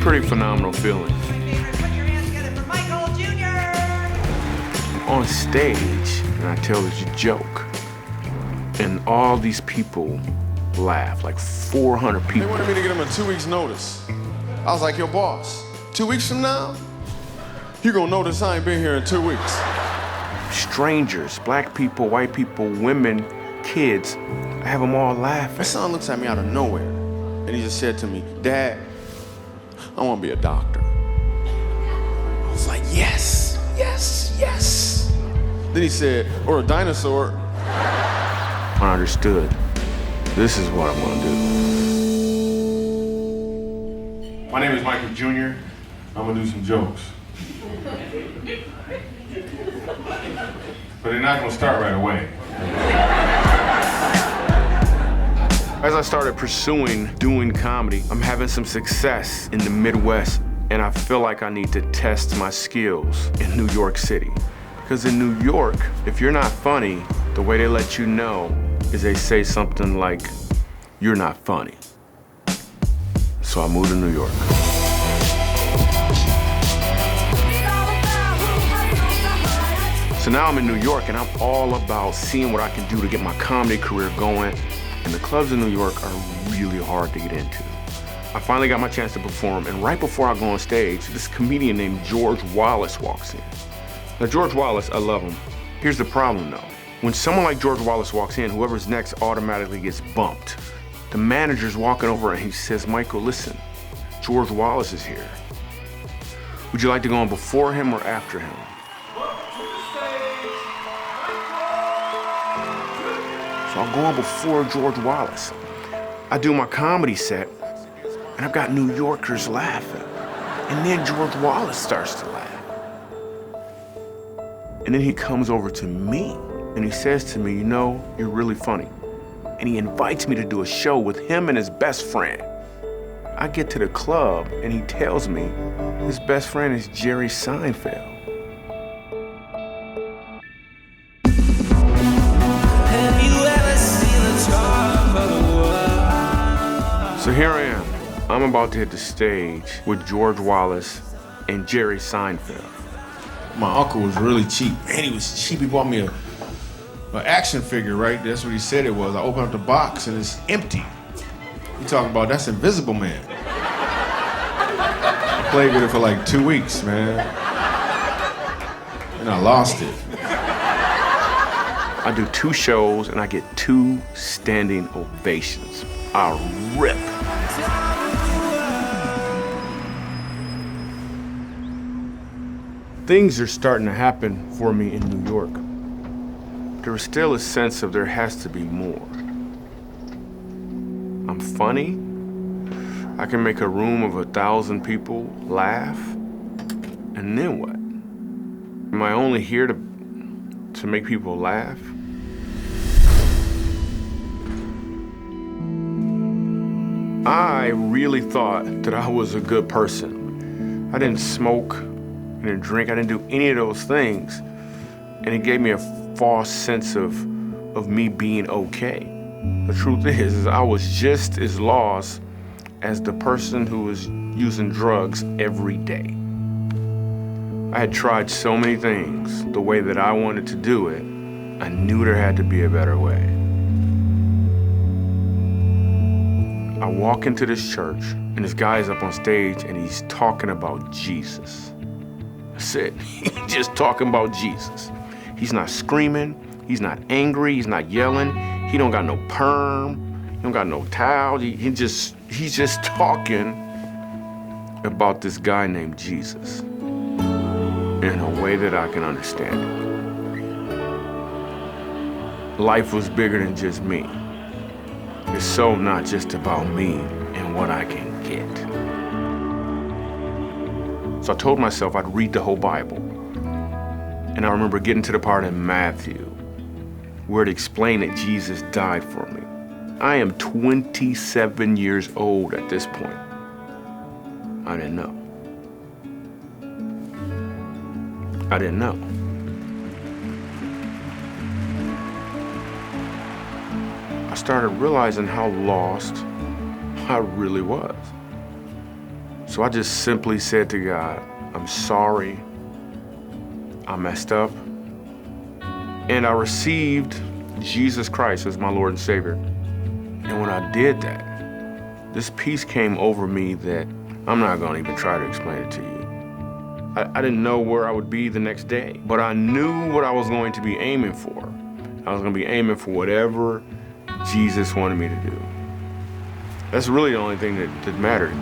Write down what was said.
pretty phenomenal feeling. Put your hands together for Michael Jr. I'm on stage and I tell this joke, and all these people laugh, like 400 They people. wanted me to get them a 2 weeks notice. I was like, yo, boss, 2 weeks from now, you're gonna notice I ain't been here in 2 weeks. Strangers, black people, white people, women, kids, I have them all My laughing. son looks at me out of nowhere, and he just said to me, Dad, I wanna be a doctor. I was like, yes, yes, yes. Then he said, or a dinosaur. I understood. This is what I'm gonna do. My name is Michael Jr. I'm gonna do some jokes. But they're not gonna start right away. As I started pursuing doing comedy, I'm having some success in the Midwest, and I feel like I need to test my skills in New York City. Because in New York, if you're not funny, the way they let you know is they say something like, you're not funny. So I moved to New York. So now I'm in New York and I'm all about seeing what I can do to get my comedy career going. And the clubs in New York are really hard to get into. I finally got my chance to perform, and right before I go on stage, this comedian named George Wallace walks in. Now, George Wallace, I love him. Here's the problem though. When someone like George Wallace walks in, whoever's next automatically gets bumped. The manager's walking over and he says, Michael, listen, George Wallace is here. Would you like to go on before him or after him? So I'll go on before George Wallace. I do my comedy set, and I've got New Yorkers laughing. And then George Wallace starts to laugh. And then he comes over to me, and he says to me, you know, you're really funny. And he invites me to do a show with him and his best friend. I get to the club, and he tells me his best friend is Jerry Seinfeld. So here I am. I'm about to hit the stage with George Wallace and Jerry Seinfeld. My uncle was really cheap. Man, he was cheap. He bought me an action figure, right? That's what he said it was. I opened up the box and it's empty. You talking about that's Invisible Man. I played with it for like 2 weeks, man. And I lost it. I do 2 shows and I get 2 standing ovations. I rip. Things are starting to happen for me in New York. There is still a sense of there has to be more. I'm funny. I can make a room of 1,000 people laugh. And then what? Am I only here to make people laugh? I really thought that I was a good person. I didn't smoke, I didn't drink, I didn't do any of those things. And it gave me a false sense of me being okay. The truth is I was just as lost as the person who was using drugs every day. I had tried so many things the way that I wanted to do it. I knew there had to be a better way. I walk into this church, and this guy is up on stage, and he's talking about Jesus. That's it. He's just talking about Jesus. He's not screaming. He's not angry. He's not yelling. He don't got no perm. He don't got no towel. He's just talking about this guy named Jesus in a way that I can understand it. Life was bigger than just me. It's so not just about me and what I can get. So I told myself I'd read the whole Bible. And I remember getting to the part in Matthew where it explained that Jesus died for me. I am 27 years old at this point. I didn't know. I didn't know. I started realizing how lost I really was. So I just simply said to God, I'm sorry, I messed up, and I received Jesus Christ as my Lord and Savior. And when I did that, this peace came over me that I'm not gonna even try to explain it to you. I didn't know where I would be the next day, but I knew what I was going to be aiming for. I was gonna be aiming for whatever Jesus wanted me to do. That's really the only thing that mattered.